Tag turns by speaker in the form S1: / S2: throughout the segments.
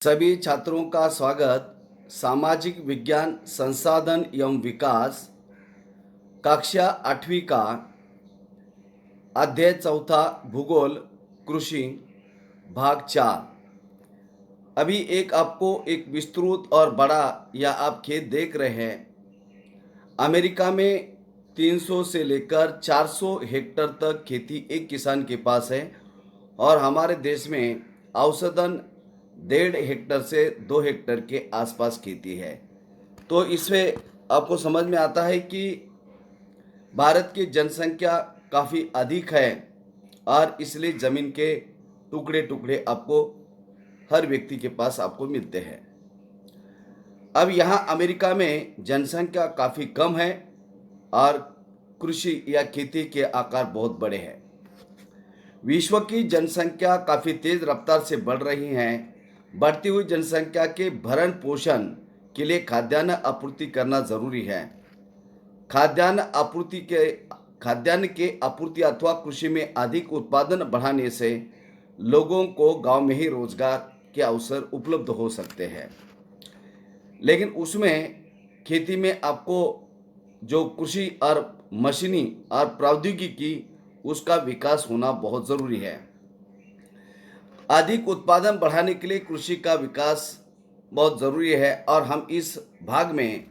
S1: सभी छात्रों का स्वागत सामाजिक विज्ञान संसाधन एवं विकास कक्षा 8वीं का अध्याय चौथा भूगोल कृषि भाग 4। अभी एक आपको एक विस्तृत और बड़ा या आप खेत देख रहे हैं। अमेरिका में 300 से लेकर 400 हेक्टेयर तक खेती एक किसान के पास है और हमारे देश में औसतन 1.5 हेक्टेयर से 2 हेक्टेयर के आसपास खेती है। तो इससे आपको समझ में आता है कि भारत की जनसंख्या काफ़ी अधिक है और इसलिए ज़मीन के टुकड़े टुकड़े आपको हर व्यक्ति के पास आपको मिलते हैं। अब यहाँ अमेरिका में जनसंख्या काफ़ी कम है और कृषि या खेती के आकार बहुत बड़े हैं। विश्व की जनसंख्या काफ़ी तेज़ रफ्तार से बढ़ रही है। बढ़ती हुई जनसंख्या के भरण पोषण के लिए खाद्यान्न आपूर्ति करना ज़रूरी है। खाद्यान्न के आपूर्ति अथवा कृषि में अधिक उत्पादन बढ़ाने से लोगों को गांव में ही रोजगार के अवसर उपलब्ध हो सकते हैं। लेकिन उसमें खेती में आपको जो कृषि और मशीनी और प्रौद्योगिकी उसका विकास होना बहुत ज़रूरी है। अधिक उत्पादन बढ़ाने के लिए कृषि का विकास बहुत ज़रूरी है और हम इस भाग में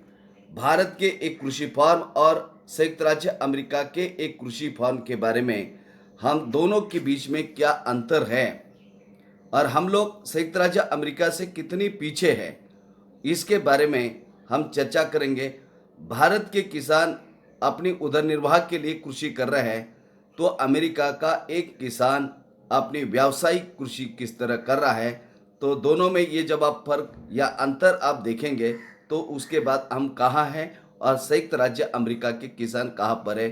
S1: भारत के एक कृषि फर्म और संयुक्त राज्य अमेरिका के एक कृषि फर्म के बारे में हम दोनों के बीच में क्या अंतर है और हम लोग संयुक्त राज्य अमेरिका से कितनी पीछे हैं, इसके बारे में हम चर्चा करेंगे। भारत के किसान अपनी उदरनिर्वाह के लिए कृषि कर रहे हैं, तो अमेरिका का एक किसान अपनी व्यावसायिक कृषि किस तरह कर रहा है। तो दोनों में ये जब आप फर्क या अंतर आप देखेंगे तो उसके बाद हम कहाँ हैं और संयुक्त राज्य अमेरिका के किसान कहाँ पर है,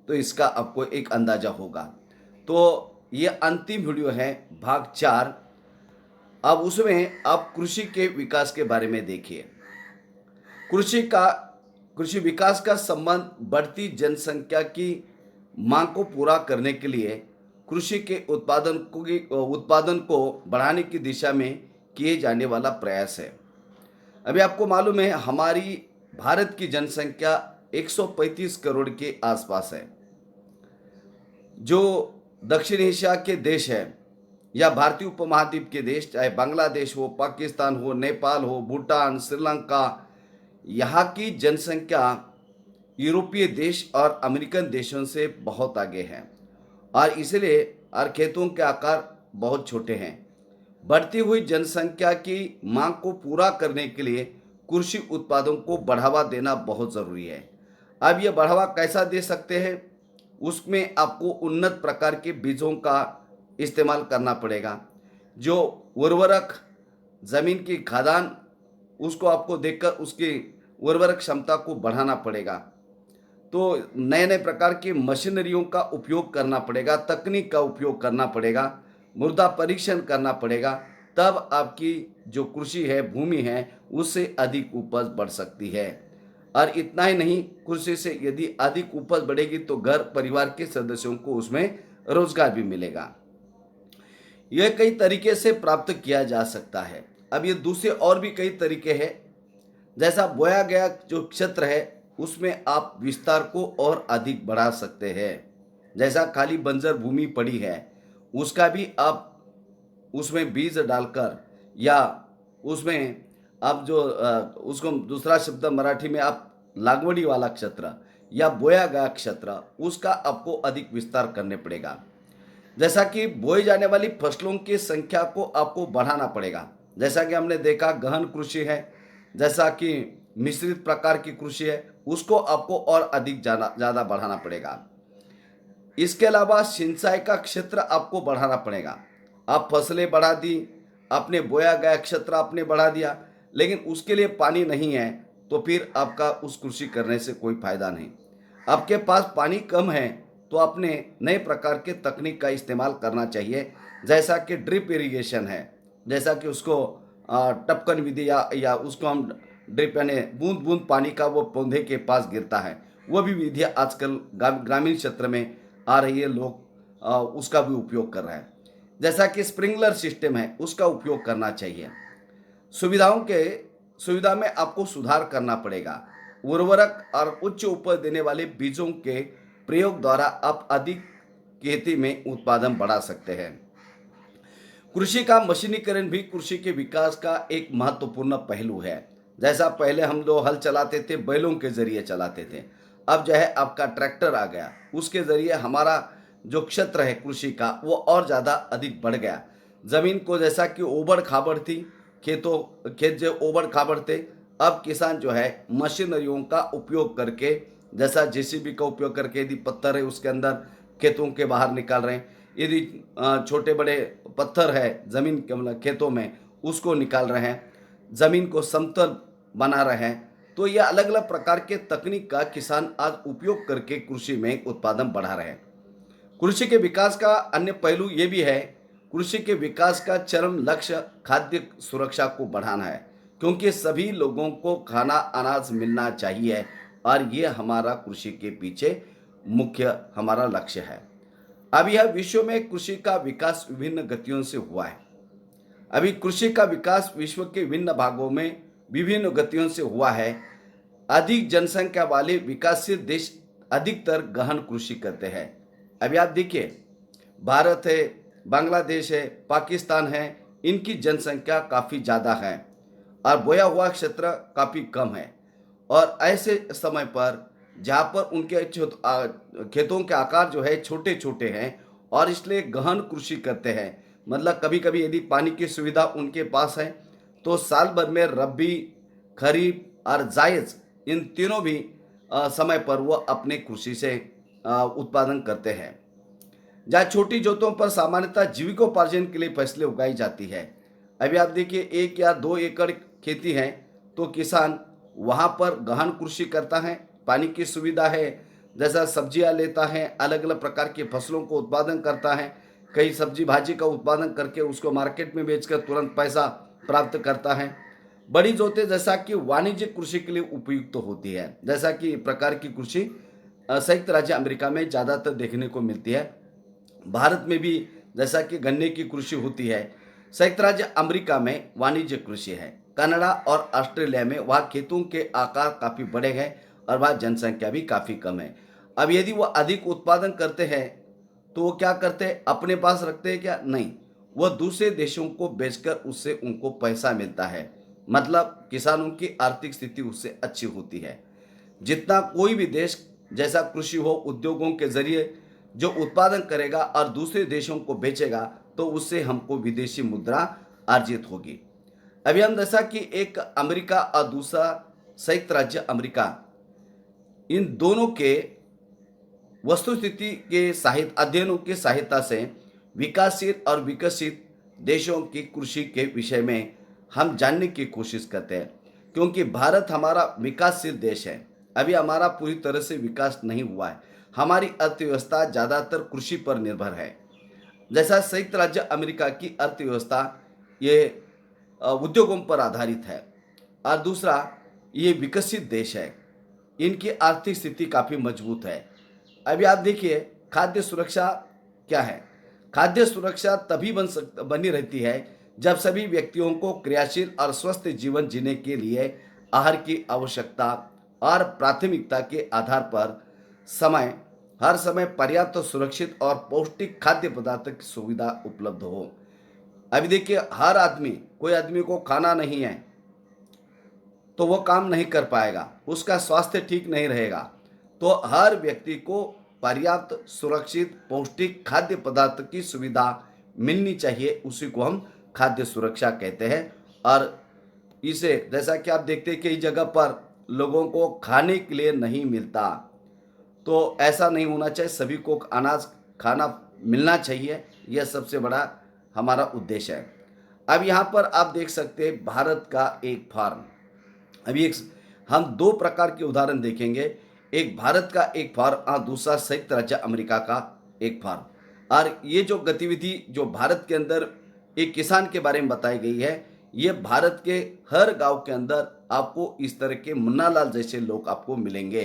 S1: तो इसका आपको एक अंदाज़ा होगा। तो ये अंतिम वीडियो है भाग 4। अब उसमें आप कृषि के विकास के बारे में देखिए। कृषि विकास का संबंध बढ़ती जनसंख्या की मांग को पूरा करने के लिए कृषि के उत्पादन को बढ़ाने की दिशा में किए जाने वाला प्रयास है। अभी आपको मालूम है हमारी भारत की जनसंख्या 135 करोड़ के आसपास है। जो दक्षिण एशिया के देश है या भारतीय उपमहाद्वीप के देश, चाहे बांग्लादेश हो, पाकिस्तान हो, नेपाल हो, भूटान, श्रीलंका, यहाँ की जनसंख्या यूरोपीय देश और अमेरिकन देशों से बहुत आगे है और इसलिए और खेतों के आकार बहुत छोटे हैं। बढ़ती हुई जनसंख्या की मांग को पूरा करने के लिए कृषि उत्पादों को बढ़ावा देना बहुत ज़रूरी है। अब ये बढ़ावा कैसा दे सकते हैं, उसमें आपको उन्नत प्रकार के बीजों का इस्तेमाल करना पड़ेगा। जो उर्वरक ज़मीन की खादान उसको आपको देखकर उसकी उर्वरक क्षमता को बढ़ाना पड़ेगा। तो नए नए प्रकार की मशीनरियों का उपयोग करना पड़ेगा, तकनीक का उपयोग करना पड़ेगा, मृदा परीक्षण करना पड़ेगा, तब आपकी जो कृषि है, भूमि है, उससे अधिक उपज बढ़ सकती है। और इतना ही नहीं, कृषि से यदि अधिक उपज बढ़ेगी तो घर परिवार के सदस्यों को उसमें रोजगार भी मिलेगा। यह कई तरीके से प्राप्त किया जा सकता है। अब ये दूसरे और भी कई तरीके हैं। जैसा बोया गया जो क्षेत्र है उसमें आप विस्तार को और अधिक बढ़ा सकते हैं। जैसा खाली बंजर भूमि पड़ी है उसका भी आप उसमें बीज डालकर या उसमें आप जो उसको दूसरा शब्द मराठी में आप लागवड़ी वाला क्षेत्र या बोया गया क्षेत्र उसका आपको अधिक विस्तार करने पड़ेगा। जैसा कि बोई जाने वाली फसलों की संख्या को आपको बढ़ाना पड़ेगा। जैसा कि हमने देखा गहन कृषि है, जैसा कि मिश्रित प्रकार की कृषि है, उसको आपको और अधिक ज़्यादा बढ़ाना पड़ेगा। इसके अलावा सिंचाई का क्षेत्र आपको बढ़ाना पड़ेगा। आप फसलें बढ़ा दी, आपने बोया गया क्षेत्र आपने बढ़ा दिया, लेकिन उसके लिए पानी नहीं है तो फिर आपका उस कृषि करने से कोई फायदा नहीं। आपके पास पानी कम है तो आपने नए प्रकार के तकनीक का इस्तेमाल करना चाहिए, जैसा कि ड्रिप इरिगेशन है, जैसा कि उसको टपकन विधि या उसको हम ड्रिप यानी बूंद बूंद पानी का वो पौधे के पास गिरता है, वो भी विधि आजकल ग्रामीण क्षेत्र में आ रही है। लोग उसका भी उपयोग कर रहे हैं। जैसा कि स्प्रिंकलर सिस्टम है उसका उपयोग करना चाहिए। सुविधा में आपको सुधार करना पड़ेगा। उर्वरक और उच्च उपज देने वाले बीजों के प्रयोग द्वारा आप अधिक खेती में उत्पादन बढ़ा सकते हैं। कृषि का मशीनीकरण भी कृषि के विकास का एक महत्वपूर्ण पहलू है। जैसा पहले हम लोग हल चलाते थे, बैलों के जरिए चलाते थे, अब जो है आपका ट्रैक्टर आ गया, उसके जरिए हमारा जो क्षेत्र है कृषि का वो और ज़्यादा अधिक बढ़ गया। ज़मीन को जैसा कि ओबड़ खाबड़ थी, खेत जो ओबड़ खाबड़ थे, अब किसान जो है मशीनरियों का उपयोग करके, जैसा जेसीबी का उपयोग करके, यदि पत्थर है उसके अंदर खेतों के बाहर निकाल रहे हैं, यदि छोटे बड़े पत्थर है ज़मीन के मतलब खेतों में, उसको निकाल रहे हैं, ज़मीन को समतल बना रहे हैं। तो ये अलग अलग प्रकार के तकनीक का किसान आज उपयोग करके कृषि में उत्पादन बढ़ा रहे हैं। कृषि के विकास का अन्य पहलू ये भी है, कृषि के विकास का चरम लक्ष्य खाद्य सुरक्षा को बढ़ाना है, क्योंकि सभी लोगों को खाना अनाज मिलना चाहिए और ये हमारा कृषि के पीछे मुख्य हमारा लक्ष्य है। अब यह विश्व में कृषि का विकास विभिन्न गतियों से हुआ है। अभी कृषि का विकास विश्व के विभिन्न भागों में विभिन्न गतियों से हुआ है। अधिक जनसंख्या वाले विकासशील देश अधिकतर गहन कृषि करते हैं। अभी आप देखिए, भारत है, बांग्लादेश है, पाकिस्तान है, इनकी जनसंख्या काफ़ी ज़्यादा है और बोया हुआ क्षेत्र काफ़ी कम है। और ऐसे समय पर जहाँ पर उनके खेतों के आकार जो है छोटे छोटे हैं और इसलिए गहन कृषि करते हैं। मतलब कभी कभी यदि पानी की सुविधा उनके पास है तो साल भर में रबी, खरीफ और जायज़, इन तीनों भी समय पर वो अपने कृषि से उत्पादन करते हैं। जहाँ छोटी जोतों पर सामान्यतः जीविकोपार्जन के लिए फसलें उगाई जाती है। अभी आप देखिए 1 या 2 एकड़ खेती है तो किसान वहाँ पर गहन कृषि करता है, पानी की सुविधा है, जैसा सब्जियाँ लेता है, अलग अलग प्रकार की फसलों को उत्पादन करता है, कई सब्जी भाजी का उत्पादन करके उसको मार्केट में बेचकर तुरंत पैसा प्राप्त करता है। बड़ी जोतें जैसा कि वाणिज्यिक कृषि के लिए उपयुक्त होती है, जैसा कि प्रकार की कृषि संयुक्त राज्य अमेरिका में ज़्यादातर देखने को मिलती है। भारत में भी जैसा कि गन्ने की कृषि होती है। संयुक्त राज्य अमेरिका में वाणिज्य कृषि है। कनाडा और ऑस्ट्रेलिया में वहाँ खेतों के आकार काफ़ी बड़े हैं और वहाँ जनसंख्या भी काफ़ी कम है। अब यदि वो अधिक उत्पादन करते हैं तो वो क्या करते हैं, अपने पास रखते हैं क्या? नहीं, वह दूसरे देशों को बेचकर उससे उनको पैसा मिलता है। मतलब किसानों की आर्थिक स्थिति उससे अच्छी होती है। जितना कोई भी देश जैसा कृषि हो उद्योगों के जरिए जो उत्पादन करेगा और दूसरे देशों को बेचेगा तो उससे हमको विदेशी मुद्रा अर्जित होगी। अभी हम जैसा कि एक अमेरिका और दूसरा संयुक्त राज्य अमेरिका, इन दोनों के वस्तुस्थिति के साहित्य अध्ययनों की सहायता से विकासशील और विकसित देशों की कृषि के विषय में हम जानने की कोशिश करते हैं, क्योंकि भारत हमारा विकासशील देश है। अभी हमारा पूरी तरह से विकास नहीं हुआ है। हमारी अर्थव्यवस्था ज़्यादातर कृषि पर निर्भर है। जैसा संयुक्त राज्य अमेरिका की अर्थव्यवस्था ये उद्योगों पर आधारित है और दूसरा ये विकसित देश है, इनकी आर्थिक स्थिति काफ़ी मजबूत है। अभी आप देखिए खाद्य सुरक्षा क्या है। खाद्य सुरक्षा तभी बनी रहती है जब सभी व्यक्तियों को क्रियाशील और स्वस्थ जीवन जीने के लिए आहार की आवश्यकता और प्राथमिकता के आधार पर समय हर समय पर्याप्त सुरक्षित और पौष्टिक खाद्य पदार्थ की सुविधा उपलब्ध हो। अभी देखिए हर आदमी, कोई आदमी को खाना नहीं है तो वो काम नहीं कर पाएगा, उसका स्वास्थ्य ठीक नहीं रहेगा। तो हर व्यक्ति को पर्याप्त सुरक्षित पौष्टिक खाद्य पदार्थ की सुविधा मिलनी चाहिए, उसी को हम खाद्य सुरक्षा कहते हैं। और इसे जैसा कि आप देखते हैं कई जगह पर लोगों को खाने के लिए नहीं मिलता, तो ऐसा नहीं होना चाहिए, सभी को अनाज खाना मिलना चाहिए, यह सबसे बड़ा हमारा उद्देश्य है। अब यहाँ पर आप देख सकते हैं भारत का एक फार्म। अभी एक हम दो प्रकार के उदाहरण देखेंगे, एक भारत का एक फार्म और दूसरा संयुक्त राज्य अमेरिका का एक फार्म। और ये जो गतिविधि जो भारत के अंदर एक किसान के बारे में बताई गई है, ये भारत के हर गांव के अंदर आपको इस तरह के मुन्नालाल जैसे लोग आपको मिलेंगे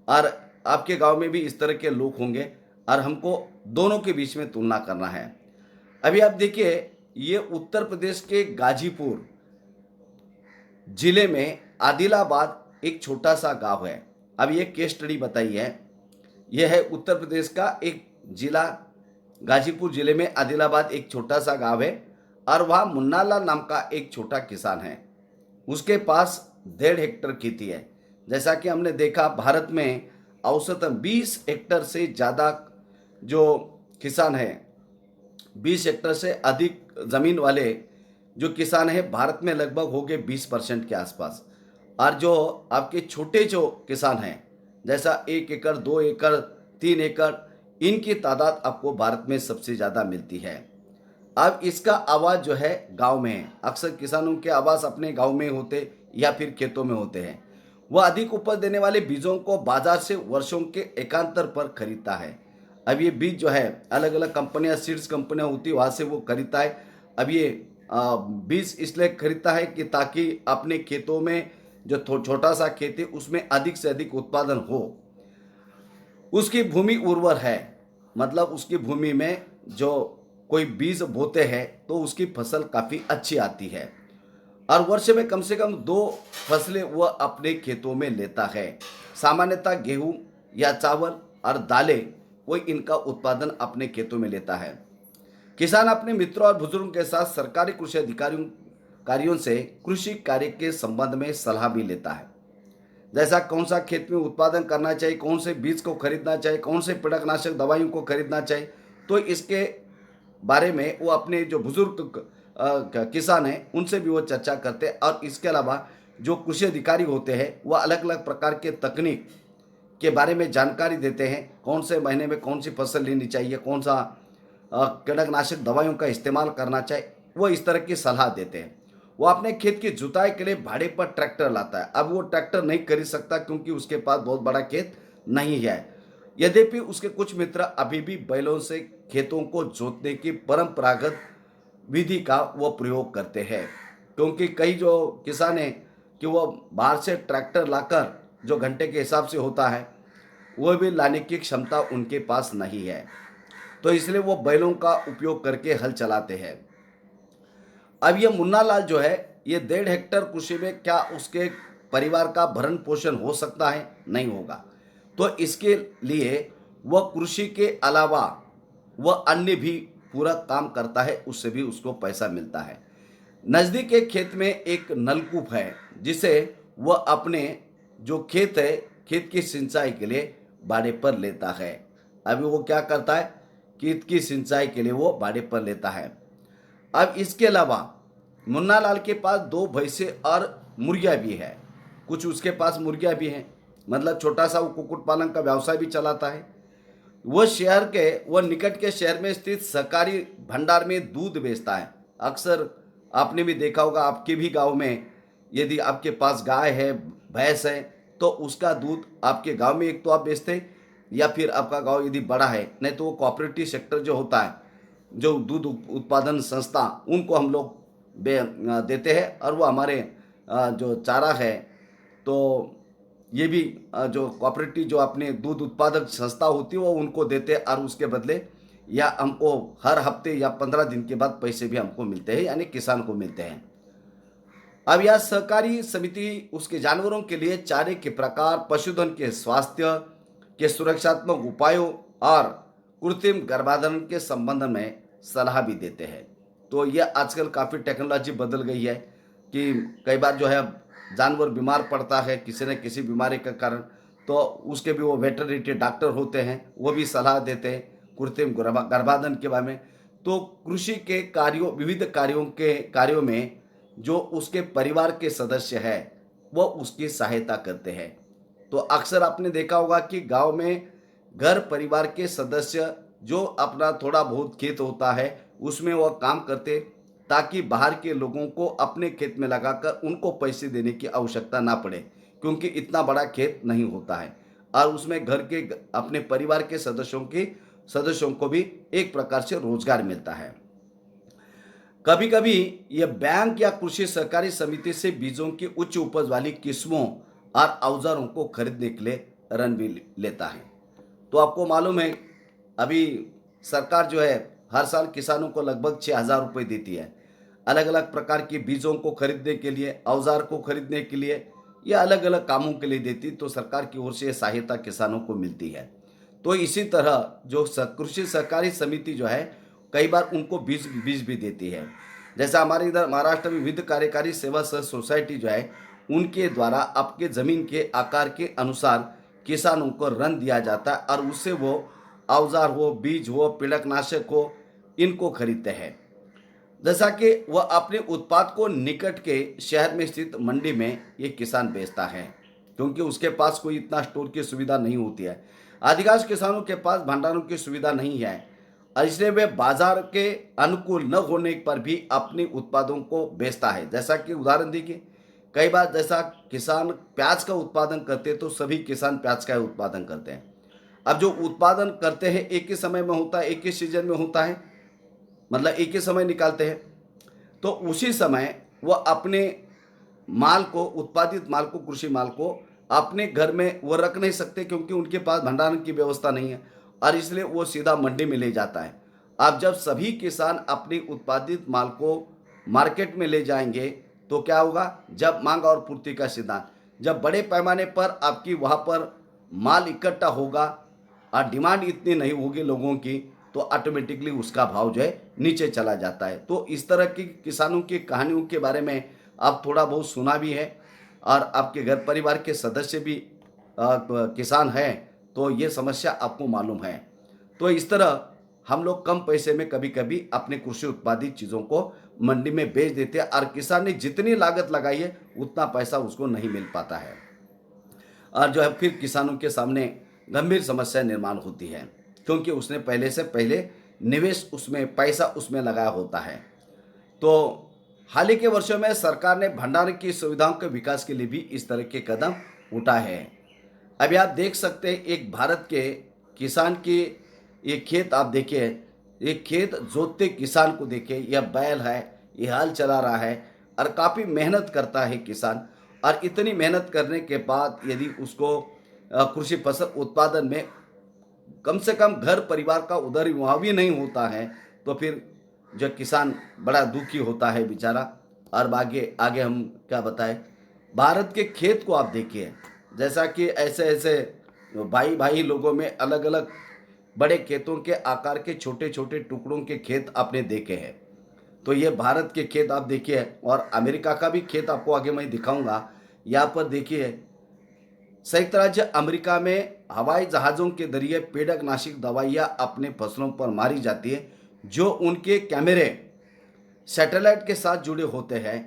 S1: और आपके गांव में भी इस तरह के लोग होंगे और हमको दोनों के बीच में तुलना करना है। अभी आप देखिए ये उत्तर प्रदेश के गाजीपुर जिले में आदिलाबाद एक छोटा सा गांव है। अब ये केस स्टडी बताई है। यह है उत्तर प्रदेश का एक जिला, गाजीपुर जिले में आदिलाबाद एक छोटा सा गांव है और वहाँ मुन्नालाल नाम का एक छोटा किसान है। उसके पास 1.5 हेक्टर खेती है। जैसा कि हमने देखा, भारत में औसतन 20 हेक्टर से ज़्यादा जो किसान हैं, 20 हेक्टर से अधिक ज़मीन वाले जो किसान हैं भारत में लगभग हो गए 20% के आसपास। और जो आपके छोटे जो किसान हैं, जैसा 1 एकड़, 2 एकड़, 3 एकड़, इनकी तादाद आपको भारत में सबसे ज़्यादा मिलती है। अब इसका आवाज़ जो है गांव में है। अक्सर किसानों के आवाज़ अपने गांव में होते या फिर खेतों में होते हैं। वह अधिक उपज देने वाले बीजों को बाजार से वर्षों के एकांतर पर खरीदता है। अब ये बीज जो है अलग अलग कंपनियां, सीड्स कंपनियां होती है, वहाँ से वो खरीदता है। अब ये बीज इसलिए खरीदता है कि ताकि अपने खेतों में जो छोटा सा खेत है उसमें अधिक से अधिक उत्पादन हो। उसकी भूमि उर्वर है, मतलब उसकी भूमि में जो कोई बीज बोते हैं तो उसकी फसल काफ़ी अच्छी आती है और वर्ष में कम से कम 2 फसलें वह अपने खेतों में लेता है। सामान्यतः गेहूं या चावल और दालें कोई इनका उत्पादन अपने खेतों में लेता है। किसान अपने मित्रों और बुजुर्गों के साथ सरकारी कृषि अधिकारियों कार्यों से कृषि कार्य के संबंध में सलाह भी लेता है। जैसा कौन सा खेत में उत्पादन करना चाहिए, कौन से बीज को खरीदना चाहिए, कौन से कीटनाशक दवाइयों को खरीदना चाहिए, तो इसके बारे में वो अपने जो बुजुर्ग किसान हैं उनसे भी वो चर्चा करते हैं। और इसके अलावा जो कृषि अधिकारी होते हैं वह अलग अलग प्रकार के तकनीक के बारे में जानकारी देते हैं। कौन से महीने में कौन सी फसल लेनी चाहिए, कौन सा कीटनाशक दवाइयों का इस्तेमाल करना चाहिए, वो इस तरह की सलाह देते हैं। वो अपने खेत की जुताई के लिए भाड़े पर ट्रैक्टर लाता है। अब वो ट्रैक्टर नहीं खरीद सकता क्योंकि उसके पास बहुत बड़ा खेत नहीं है। यद्यपि उसके कुछ मित्र अभी भी बैलों से खेतों को जोतने की परंपरागत विधि का वो प्रयोग करते हैं, क्योंकि कई जो किसान हैं कि वो बाहर से ट्रैक्टर लाकर जो घंटे के हिसाब से होता है वो भी लाने की क्षमता उनके पास नहीं है, तो इसलिए वो बैलों का उपयोग करके हल चलाते हैं। अब ये मुन्ना लाल जो है, ये 1.5 हेक्टर कृषि में क्या उसके परिवार का भरण पोषण हो सकता है? नहीं होगा। तो इसके लिए वह कृषि के अलावा वह अन्य भी पूरा काम करता है, उससे भी उसको पैसा मिलता है। नज़दीक के खेत में एक नलकूप है जिसे वह अपने जो खेत है, खेत की सिंचाई के लिए भाड़े पर लेता है। अभी वो क्या करता है, खेत की सिंचाई के लिए वो भाड़े पर लेता है। अब इसके अलावा मुन्ना लाल के पास 2 भैंसे और मुर्गियाँ भी है। कुछ उसके पास मुर्गियाँ भी हैं, मतलब छोटा सा वो कुक्कुट पालन का व्यवसाय भी चलाता है। वह निकट के शहर में स्थित सहकारी भंडार में दूध बेचता है। अक्सर आपने भी देखा होगा, आपके भी गांव में यदि आपके पास गाय है, भैंस है, तो उसका दूध आपके गांव में एक तो आप बेचते हैं, या फिर आपका गांव यदि बड़ा है, नहीं तो वो कोऑपरेटिव सेक्टर जो होता है, जो दूध उत्पादन संस्था, उनको हम लोग देते हैं और वो हमारे जो चारा है, तो ये भी जो कोऑपरेटिव जो अपने दूध उत्पादक संस्था होती है वो उनको देते हैं और उसके बदले या हमको हर हफ्ते या 15 दिन के बाद पैसे भी हमको मिलते हैं, यानी किसान को मिलते हैं। अब यह सहकारी समिति उसके जानवरों के लिए चारे के प्रकार, पशुधन के स्वास्थ्य के सुरक्षात्मक उपायों और कृत्रिम गर्भाधान के संबंध में सलाह भी देते हैं। तो यह आजकल काफ़ी टेक्नोलॉजी बदल गई है कि कई बार जो है जानवर बीमार पड़ता है किसी न किसी बीमारी के कारण, तो उसके भी वो वेटरनिटी डॉक्टर होते हैं, वो भी सलाह देते हैं कृत्रिम गर्भाधान के बारे में। तो कृषि के कार्यों, विविध कार्यों में जो उसके परिवार के सदस्य हैं वो उसकी सहायता करते हैं। तो अक्सर आपने देखा होगा कि गांव में घर परिवार के सदस्य जो अपना थोड़ा बहुत खेत होता है उसमें वह काम करते, ताकि बाहर के लोगों को अपने खेत में लगाकर उनको पैसे देने की आवश्यकता ना पड़े, क्योंकि इतना बड़ा खेत नहीं होता है और उसमें घर के अपने परिवार के सदस्यों को भी एक प्रकार से रोजगार मिलता है। कभी कभी यह बैंक या कृषि सहकारी समिति से बीजों की उच्च उपज वाली किस्मों और औजारों को खरीदने के लिए ऋण भी लेता है। तो आपको मालूम है, अभी सरकार जो है हर साल किसानों को लगभग 6,000 रुपये देती है। अलग अलग प्रकार के बीजों को खरीदने के लिए, औजार को खरीदने के लिए या अलग अलग कामों के लिए देती, तो सरकार की ओर से ये सहायता किसानों को मिलती है। तो इसी तरह जो कृषि सहकारी समिति जो है, कई बार उनको बीज बीज भी देती है। जैसा हमारे इधर महाराष्ट्र में विविध कार्यकारी सेवा सह सोसाइटी जो है, उनके द्वारा आपके ज़मीन के आकार के अनुसार किसानों को ऋण दिया जाता है और उससे वो औजार हो, बीज हो, पीड़कनाशक हो, इनको खरीदते हैं। जैसा कि वह अपने उत्पाद को निकट के शहर में स्थित मंडी में ये किसान बेचता है, क्योंकि उसके पास कोई इतना स्टोर की सुविधा नहीं होती है। अधिकांश किसानों के पास भंडारों की सुविधा नहीं है और इसलिए वे बाजार के अनुकूल न होने पर भी अपने उत्पादों को बेचता है। जैसा कि उदाहरण देखिए, कई बार जैसा किसान प्याज का उत्पादन करते हैं, तो सभी किसान प्याज का उत्पादन करते हैं। अब जो उत्पादन करते हैं एक ही समय में होता है, एक ही सीजन में होता है, मतलब एक ही समय निकालते हैं, तो उसी समय वह अपने माल को, उत्पादित माल को, कृषि माल को अपने घर में वो रख नहीं सकते, क्योंकि उनके पास भंडारण की व्यवस्था नहीं है और इसलिए वो सीधा मंडी में ले जाता है। अब जब सभी किसान अपनी उत्पादित माल को मार्केट में ले जाएंगे तो क्या होगा, जब मांग और पूर्ति का सिद्धांत, जब बड़े पैमाने पर आपकी वहाँ पर माल इकट्ठा होगा और डिमांड इतनी नहीं होगी लोगों की, तो ऑटोमेटिकली उसका भाव जो है नीचे चला जाता है। तो इस तरह की किसानों की कहानियों के बारे में आप थोड़ा बहुत सुना भी है और आपके घर परिवार के सदस्य भी किसान हैं, तो ये समस्या आपको मालूम है। तो इस तरह हम लोग कम पैसे में कभी कभी अपने कृषि उत्पादित चीज़ों को मंडी में बेच देते हैं और किसान ने जितनी लागत लगाई है उतना पैसा उसको नहीं मिल पाता है और जो है फिर किसानों के सामने गंभीर समस्या निर्माण होती है, क्योंकि उसने पहले से पहले निवेश उसमें, पैसा उसमें लगाया होता है। तो हाल ही के वर्षों में सरकार ने भंडारण की सुविधाओं के विकास के लिए भी इस तरह के कदम उठाए हैं। अभी आप देख सकते हैं, एक भारत के किसान की ये खेत आप देखिए, ये खेत जोतते किसान को देखिए, यह बैल है, ये हल चला रहा है और काफ़ी मेहनत करता है किसान। और इतनी मेहनत करने के बाद यदि उसको कृषि फसल उत्पादन में कम से कम घर परिवार का उधर वहाँ भी नहीं होता है, तो फिर जो किसान बड़ा दुखी होता है बेचारा। और आगे आगे हम क्या बताएं, भारत के खेत को आप देखिए, जैसा कि ऐसे ऐसे भाई भाई लोगों में अलग अलग बड़े खेतों के आकार के छोटे छोटे टुकड़ों के खेत आपने देखे हैं। तो ये भारत के खेत आप देखिए, और अमेरिका का भी खेत आपको आगे मैं दिखाऊंगा। यहाँ पर देखिए, संयुक्त राज्य अमेरिका में हवाई जहाज़ों के जरिए पीड़कनाशक दवाइयाँ अपने फसलों पर मारी जाती है, जो उनके कैमरे सैटेलाइट के साथ जुड़े होते हैं।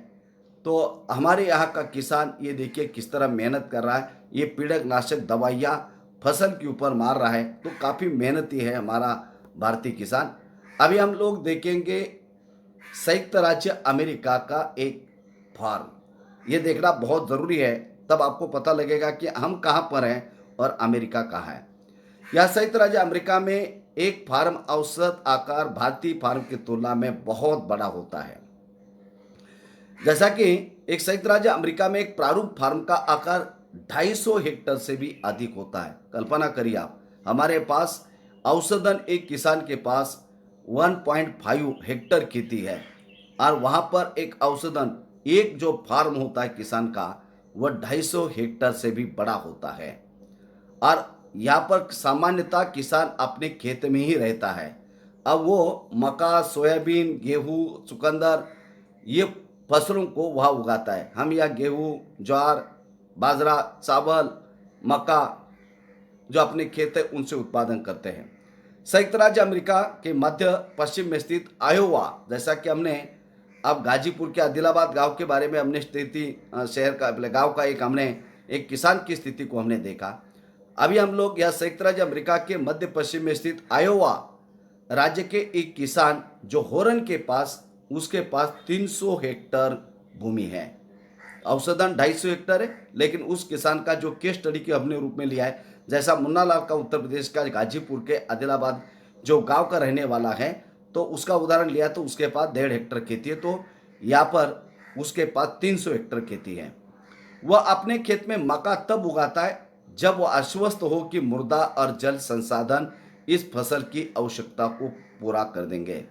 S1: तो हमारे यहाँ का किसान ये देखिए किस तरह मेहनत कर रहा है, ये पीड़कनाशक दवाइयाँ फसल के ऊपर मार रहा है, तो काफ़ी मेहनती है हमारा भारतीय किसान। अभी हम लोग देखेंगे संयुक्त राज्य अमेरिका का एक फार्म, ये देखना बहुत ज़रूरी है, तब आपको पता लगेगा कि हम कहाँ पर हैं और अमेरिका कहाँ है। यह संयुक्त राज्य अमेरिका में एक फार्म औसत आकार भारतीय फार्म की तुलना में बहुत बड़ा होता है। जैसा कि एक संयुक्त राज्य अमेरिका में एक प्रारूप फार्म का आकार 250 हेक्टेयर से भी अधिक होता है। कल्पना करिए आप, हमारे पास औसतन एक किसान के पास 1.5 हेक्टेयर खेती है और वहाँ पर एक औसतन एक जो फार्म होता है किसान का, वह 250 हेक्टेयर से भी बड़ा होता है। और यहाँ पर सामान्यतः किसान अपने खेत में ही रहता है। अब वो मक्का, सोयाबीन, गेहूँ, चुकंदर, ये फसलों को वह उगाता है। हम यहाँ गेहूँ, ज्वार, बाजरा, चावल, मक्का जो अपने खेत है उनसे उत्पादन करते हैं। संयुक्त राज्य अमेरिका के मध्य पश्चिम में स्थित आयोवा, जैसा कि हमने अब गाजीपुर के आदिलाबाद गांव के बारे में हमने स्थिति, शहर का गांव का एक हमने एक किसान की स्थिति को हमने देखा। अभी हम लोग यह संयुक्त राज्य अमेरिका के मध्य पश्चिम में स्थित आयोवा राज्य के एक किसान जो होरन के पास, उसके पास 300 हेक्टेयर भूमि है। औसतन 250 हेक्टेयर है, लेकिन उस किसान का जो केस स्टडी के हमने रूप में लिया है, जैसा मुन्ना लाल का उत्तर प्रदेश का गाजीपुर के आदिलाबाद जो गांव का रहने वाला है, तो उसका उदाहरण लिया तो उसके पास 1.5 हेक्टेयर खेती है। तो यहाँ पर उसके पास 300 हेक्टेयर खेती है। वह अपने खेत में मक्का तब उगाता है जब वह आश्वस्त हो कि मृदा और जल संसाधन इस फसल की आवश्यकता को पूरा कर देंगे।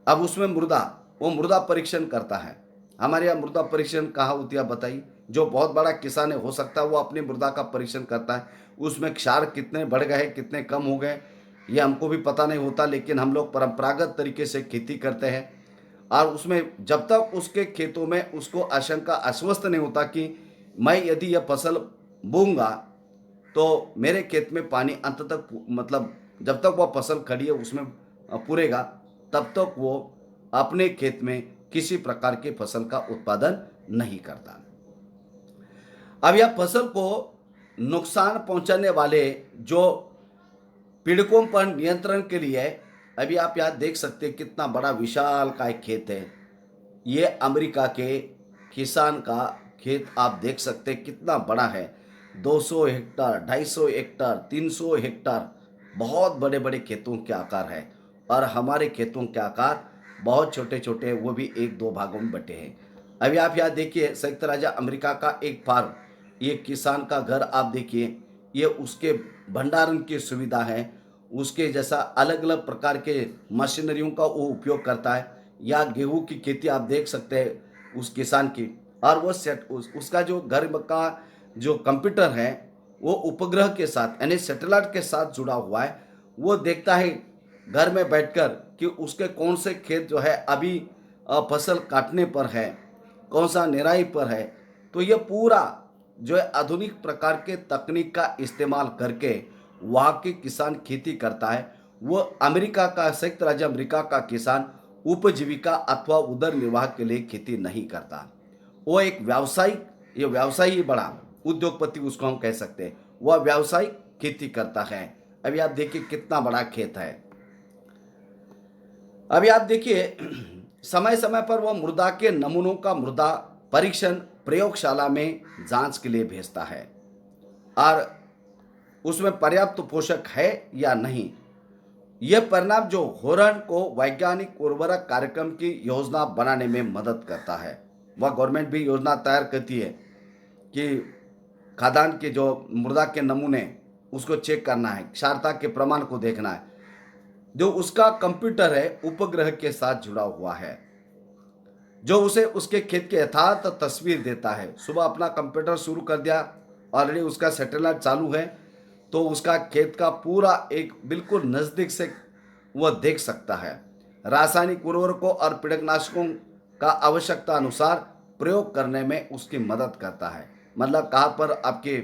S1: अब उसमें मृदा, वो मृदा परीक्षण करता है। हमारे यहाँ मृदा परीक्षण कहाँ होती है आप बताइए? जो बहुत बड़ा किसान है, हो सकता है वो अपनी मृदा का परीक्षण करता है, उसमें क्षार कितने बढ़ गए, कितने कम हो गए, ये हमको भी पता नहीं होता। लेकिन हम लोग परंपरागत तरीके से खेती करते हैं, और उसमें जब तक उसके खेतों में उसको आशंका आश्वस्त नहीं होता कि मैं यदि यह फसल बोऊंगा तो मेरे खेत में पानी अंत तक मतलब जब तक वह फसल खड़ी है उसमें पूरेगा, तब तक वो अपने खेत में किसी प्रकार के फसल का उत्पादन नहीं करता। अब यह फसल को नुकसान पहुंचाने वाले जो पीड़कों पर नियंत्रण के लिए, अभी आप यहाँ देख सकते हैं कितना बड़ा विशाल का एक खेत है। ये अमेरिका के किसान का खेत आप देख सकते हैं कितना बड़ा है। 200 हेक्टर, 250 हेक्टर, 300 हेक्टर, बहुत बड़े बड़े खेतों के आकार है। और हमारे खेतों के आकार बहुत छोटे छोटे, वो भी एक दो भागों में बटे हैं। अभी आप यहाँ देखिए संयुक्त राज्य अमेरिका का एक फार्म, ये किसान का घर आप देखिए, ये उसके भंडारण की सुविधा है, उसके जैसा अलग अलग प्रकार के मशीनरियों का वो उपयोग करता है। या गेहूं की खेती आप देख सकते हैं उस किसान की। और वो उसका जो घर का जो कंप्यूटर है वो उपग्रह के साथ यानी सैटेलाइट के साथ जुड़ा हुआ है। वो देखता है घर में बैठकर कि उसके कौन से खेत जो है अभी फसल काटने पर है, कौन सा निराई पर है। तो ये पूरा जो है आधुनिक प्रकार के तकनीक का इस्तेमाल करके वहाँ के किसान खेती करता है। वो अमेरिका का, संयुक्त राज्य अमेरिका का किसान उपजीविका अथवा उदर निर्वाह के लिए खेती नहीं करता। वो एक व्यावसायिक, ये व्यवसाय ही बड़ा उद्योगपति उसको हम कह सकते हैं, वह व्यावसायिक खेती करता है। अभी आप देखिए कितना बड़ा खेत है। अभी आप देखिए समय समय पर वह मृदा के नमूनों का मृदा परीक्षण प्रयोगशाला में जांच के लिए भेजता है, और उसमें पर्याप्त पोषक है या नहीं। यह परिणाम जो होरण को वैज्ञानिक उर्वरक कार्यक्रम की योजना बनाने में मदद करता है। वह गवर्नमेंट भी योजना तैयार करती है कि खाद्यान्न के जो मृदा के नमूने उसको चेक करना है, क्षारता के प्रमाण को देखना है। जो उसका कंप्यूटर है उपग्रह के साथ जुड़ा हुआ है, जो उसे उसके खेत के यथार्थ तस्वीर देता है। सुबह अपना कंप्यूटर शुरू कर दिया, ऑलरेडी उसका सैटेलाइट चालू है, तो उसका खेत का पूरा एक बिल्कुल नज़दीक से वह देख सकता है। रासायनिक उर्वरकों और कीटनाशकों का आवश्यकता अनुसार प्रयोग करने में उसकी मदद करता है। मतलब कहाँ पर आपके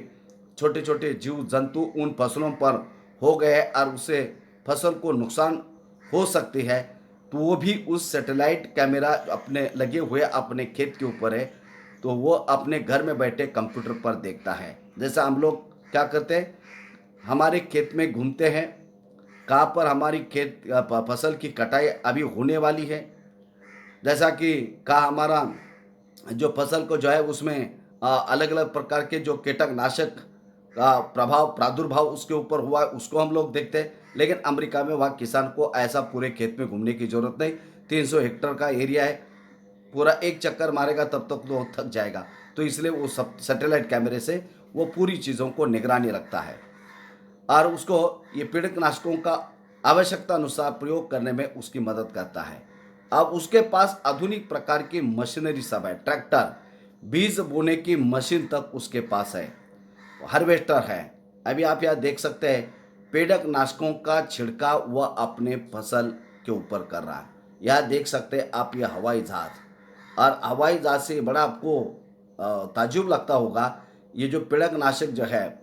S1: छोटे छोटे जीव जंतु उन फसलों पर हो गए हैं और उससे फसल को नुकसान हो सकती है, तो वो भी उस सैटेलाइट कैमरा अपने लगे हुए अपने खेत के ऊपर है, तो वो अपने घर में बैठे कंप्यूटर पर देखता है। जैसा हम लोग क्या करते हैं, हमारे खेत में घूमते हैं, कहाँ पर हमारी खेत फसल की कटाई अभी होने वाली है, जैसा कि कहा हमारा जो फसल को जो है उसमें अलग अलग प्रकार के जो कीटनाशक का प्रभाव प्रादुर्भाव उसके ऊपर हुआ है, उसको हम लोग देखते हैं। लेकिन अमेरिका में वहाँ किसान को ऐसा पूरे खेत में घूमने की जरूरत नहीं। 300 हेक्टर का एरिया है, पूरा एक चक्कर मारेगा तब तक तो थक जाएगा। तो इसलिए वो सब सैटेलाइट कैमरे से वो पूरी चीज़ों को निगरानी रखता है, और उसको ये कीटनाशकों का आवश्यकता अनुसार प्रयोग करने में उसकी मदद करता है। अब उसके पास आधुनिक प्रकार की मशीनरी सब है, ट्रैक्टर, बीज बोने की मशीन तक उसके पास है, हार्वेस्टर है। अभी आप यहाँ देख सकते हैं कीटनाशकों का छिड़काव वह अपने फसल के ऊपर कर रहा है। यहाँ देख सकते हैं आप ये हवाई जहाज, और हवाई जहाज से बड़ा आपको ताज्जुब लगता होगा, ये जो कीटनाशक जो है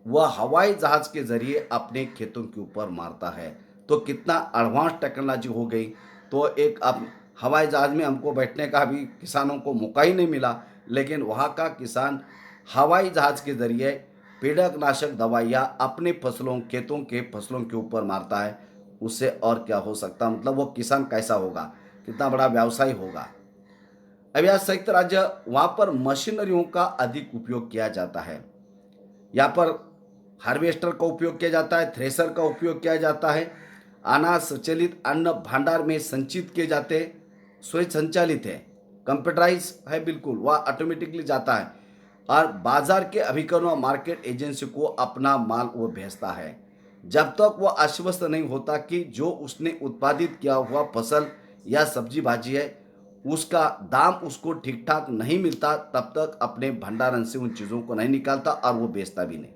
S1: वह हवाई जहाज के जरिए अपने खेतों के ऊपर मारता है। तो कितना एडवांस टेक्नोलॉजी हो गई। तो एक अब हवाई जहाज में हमको बैठने का भी किसानों को मौका ही नहीं मिला, लेकिन वहाँ का किसान हवाई जहाज के जरिए कीटनाशक दवाइयाँ अपने फसलों खेतों के फसलों के ऊपर मारता है। उससे और क्या हो सकता, मतलब वो किसान कैसा होगा, कितना बड़ा व्यवसाय होगा। अब यह संयुक्त राज्य वहाँ पर मशीनरियों का अधिक उपयोग किया जाता है। यहाँ पर हार्वेस्टर का उपयोग किया जाता है, थ्रेसर का उपयोग किया जाता है। अनाज संचलित अन्न भंडार में संचित किए जाते हैं, स्वयं संचालित है, कंप्यूटराइज है, बिल्कुल वह ऑटोमेटिकली जाता है। और बाजार के अभिकरण और मार्केट एजेंसी को अपना माल वो भेजता है, जब तक वह आश्वस्त नहीं होता कि जो उसने उत्पादित किया हुआ फसल या सब्जी भाजी है उसका दाम उसको ठीक ठाक नहीं मिलता, तब तक अपने भंडारण से उन चीज़ों को नहीं निकालता और वो बेचता भी नहीं।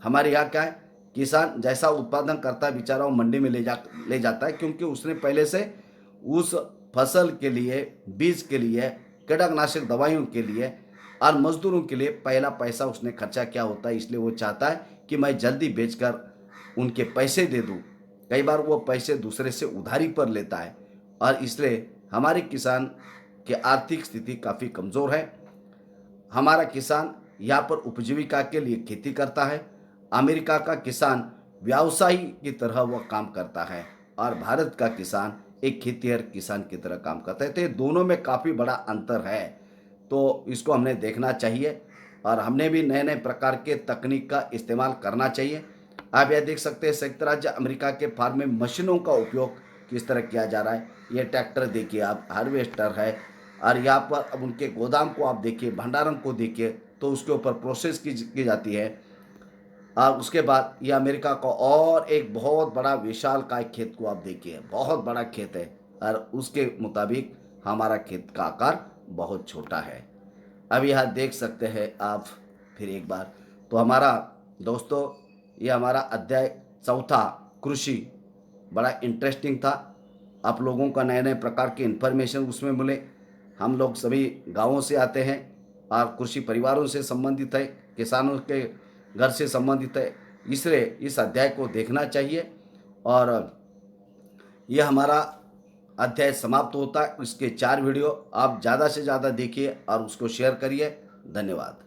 S1: हमारे यहाँ क्या है, किसान जैसा उत्पादन करता है बेचारा वो मंडी में ले जाता है, क्योंकि उसने पहले से उस फसल के लिए, बीज के लिए, कीटनाशक दवाइयों के लिए और मजदूरों के लिए पहला पैसा उसने खर्चा किया होता है। इसलिए वो चाहता है कि मैं जल्दी बेचकर उनके पैसे दे दूं। कई बार वो पैसे दूसरे से उधारी पर लेता है और इसलिए हमारे किसान की आर्थिक स्थिति काफ़ी कमज़ोर है। हमारा किसान यहाँ पर उपजीविका के लिए खेती करता है। अमेरिका का किसान व्यवसायी की तरह वह काम करता है और भारत का किसान एक खेतीहर किसान की तरह काम करता है। तो ये दोनों में काफ़ी बड़ा अंतर है, तो इसको हमने देखना चाहिए और हमने भी नए नए प्रकार के तकनीक का इस्तेमाल करना चाहिए। आप यह देख सकते हैं संयुक्त राज्य अमेरिका के फार्म में मशीनों का उपयोग किस तरह किया जा रहा है। ये ट्रैक्टर देखिए आप, हार्वेस्टर है, और यहाँ पर अब उनके गोदाम को आप देखिए, भंडारण को देखिए, तो उसके ऊपर प्रोसेस की जाती है। और उसके बाद ये अमेरिका का और एक बहुत बड़ा विशालकाय खेत को आप देखिए, बहुत बड़ा खेत है और उसके मुताबिक हमारा खेत का आकार बहुत छोटा है। अब यहाँ देख सकते हैं आप फिर एक बार, तो हमारा दोस्तों ये हमारा अध्याय चौथा कृषि बड़ा इंटरेस्टिंग था। आप लोगों का नए नए प्रकार के इन्फॉर्मेशन उसमें मिले। हम लोग सभी गांवों से आते हैं और कृषि परिवारों से संबंधित है, किसानों के घर से संबंधित है, इसलिए इस अध्याय को देखना चाहिए। और यह हमारा अध्याय समाप्त होता है। इसके 4 वीडियो आप ज़्यादा से ज़्यादा देखिए और उसको शेयर करिए। धन्यवाद।